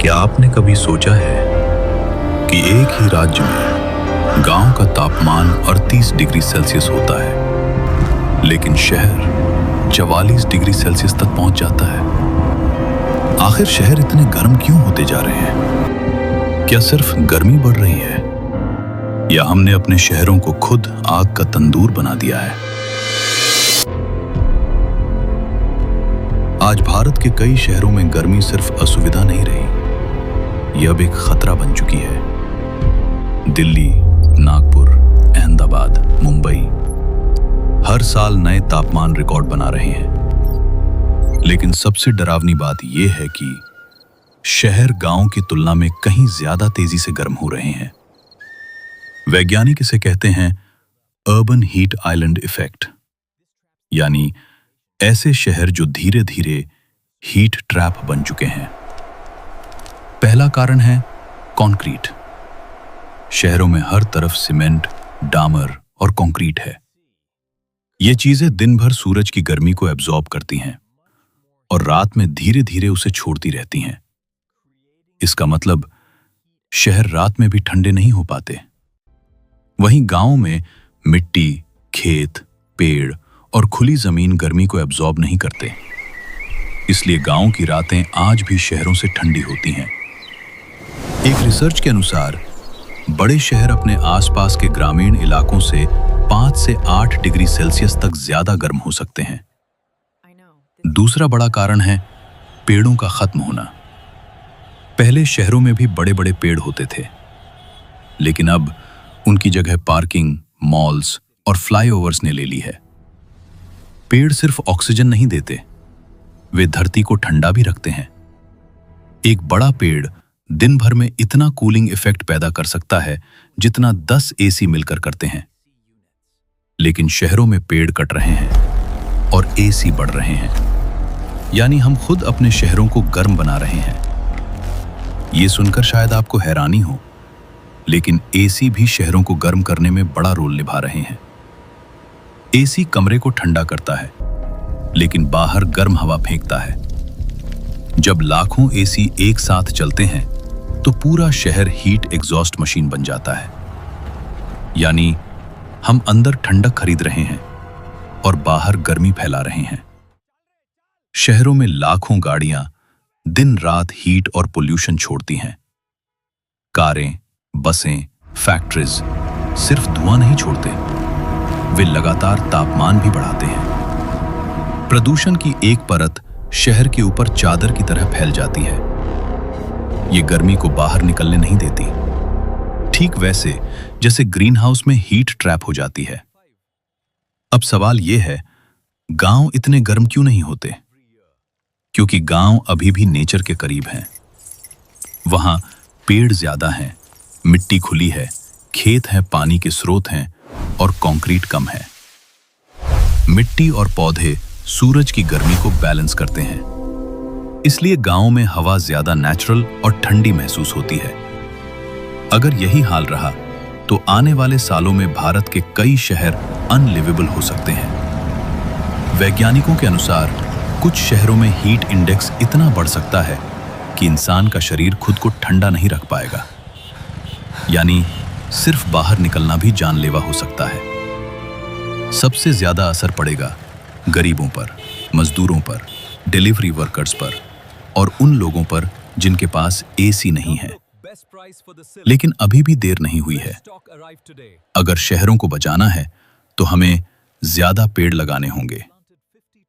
क्या आपने कभी सोचा है कि एक ही राज्य में गांव का तापमान 38 डिग्री सेल्सियस होता है, लेकिन शहर 44 डिग्री सेल्सियस तक पहुंच जाता है? आखिर शहर इतने गर्म क्यों होते जा रहे हैं? क्या सिर्फ गर्मी बढ़ रही है, या हमने अपने शहरों को खुद आग का तंदूर बना दिया है? आज भारत के कई शहरों में गर्मी सिर्फ असुविधा नहीं रही, यह अब एक खतरा बन चुकी है। दिल्ली, नागपुर, अहमदाबाद, मुंबई हर साल नए तापमान रिकॉर्ड बना रहे हैं। लेकिन सबसे डरावनी बात यह है कि शहर गांव की तुलना में कहीं ज्यादा तेजी से गर्म हो रहे हैं। वैज्ञानिक इसे कहते हैं अर्बन हीट आइलैंड इफेक्ट, यानी ऐसे शहर जो धीरे धीरे हीट ट्रैप बन चुके हैं। पहला कारण है कंक्रीट। शहरों में हर तरफ सीमेंट, डामर और कंक्रीट है। ये चीजें दिन भर सूरज की गर्मी को एब्जॉर्ब करती हैं और रात में धीरे धीरे उसे छोड़ती रहती हैं। इसका मतलब शहर रात में भी ठंडे नहीं हो पाते। वहीं गांव में मिट्टी, खेत, पेड़ और खुली जमीन गर्मी को एब्जॉर्ब नहीं करते, इसलिए गांव की रातें आज भी शहरों से ठंडी होती हैं। एक रिसर्च के अनुसार बड़े शहर अपने आसपास के ग्रामीण इलाकों से 5 से 8 डिग्री सेल्सियस तक ज्यादा गर्म हो सकते हैं। दूसरा बड़ा कारण है पेड़ों का खत्म होना। पहले शहरों में भी बड़े बड़े पेड़ होते थे, लेकिन अब उनकी जगह पार्किंग, मॉल्स और फ्लाईओवर्स ने ले ली है। पेड़ सिर्फ ऑक्सीजन नहीं देते, वे धरती को ठंडा भी रखते हैं। एक बड़ा पेड़ दिन भर में इतना कूलिंग इफेक्ट पैदा कर सकता है जितना 10 एसी मिलकर करते हैं। लेकिन शहरों में पेड़ कट रहे हैं और एसी बढ़ रहे हैं, यानी हम खुद अपने शहरों को गर्म बना रहे हैं। ये सुनकर शायद आपको हैरानी हो, लेकिन एसी भी शहरों को गर्म करने में बड़ा रोल निभा रहे हैं। एसी कमरे को ठंडा करता है, लेकिन बाहर गर्म हवा फेंकता है। जब लाखों एसी एक साथ चलते हैं तो पूरा शहर हीट एग्जॉस्ट मशीन बन जाता है। यानी हम अंदर ठंडक खरीद रहे हैं और बाहर गर्मी फैला रहे हैं। शहरों में लाखों गाड़ियां दिन रात हीट और पोल्यूशन छोड़ती हैं। कारें, बसें, फैक्ट्रीज सिर्फ धुआं नहीं छोड़ते, वे लगातार तापमान भी बढ़ाते हैं। प्रदूषण की एक परत शहर के ऊपर चादर की तरह फैल जाती है। ये गर्मी को बाहर निकलने नहीं देती, ठीक वैसे जैसे ग्रीन हाउस में हीट ट्रैप हो जाती है। अब सवाल यह है, गांव इतने गर्म क्यों नहीं होते? क्योंकि गांव अभी भी नेचर के करीब हैं। वहां पेड़ ज्यादा हैं, मिट्टी खुली है, खेत हैं, पानी के स्रोत हैं और कंक्रीट कम है। मिट्टी और पौधे सूरज की गर्मी को बैलेंस करते हैं, इसलिए गांव में हवा ज्यादा नेचुरल और ठंडी महसूस होती है। अगर यही हाल रहा तो आने वाले सालों में भारत के कई शहर अनलिवेबल हो सकते हैं। वैज्ञानिकों के अनुसार कुछ शहरों में हीट इंडेक्स इतना बढ़ सकता है कि इंसान का शरीर खुद को ठंडा नहीं रख पाएगा। यानी सिर्फ बाहर निकलना भी जानलेवा हो सकता है। सबसे ज्यादा असर पड़ेगा गरीबों पर, मजदूरों पर, डिलीवरी वर्कर्स पर और उन लोगों पर जिनके पास एसी नहीं है। लेकिन अभी भी देर नहीं हुई है। अगर शहरों को बचाना है तो हमें ज्यादा पेड़ लगाने होंगे,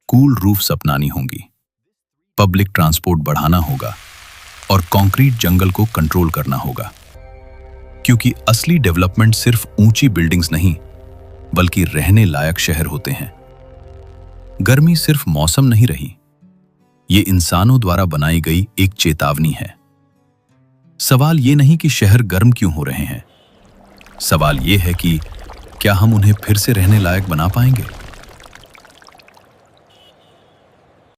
कूल रूफ्स अपनानी होंगी, पब्लिक ट्रांसपोर्ट बढ़ाना होगा और कंक्रीट जंगल को कंट्रोल करना होगा। क्योंकि असली डेवलपमेंट सिर्फ ऊंची बिल्डिंग्स नहीं, बल्कि रहने लायक शहर होते हैं। गर्मी सिर्फ मौसम नहीं रही, ये इंसानों द्वारा बनाई गई एक चेतावनी है। सवाल ये नहीं कि शहर गर्म क्यों हो रहे हैं, सवाल ये है कि क्या हम उन्हें फिर से रहने लायक बना पाएंगे?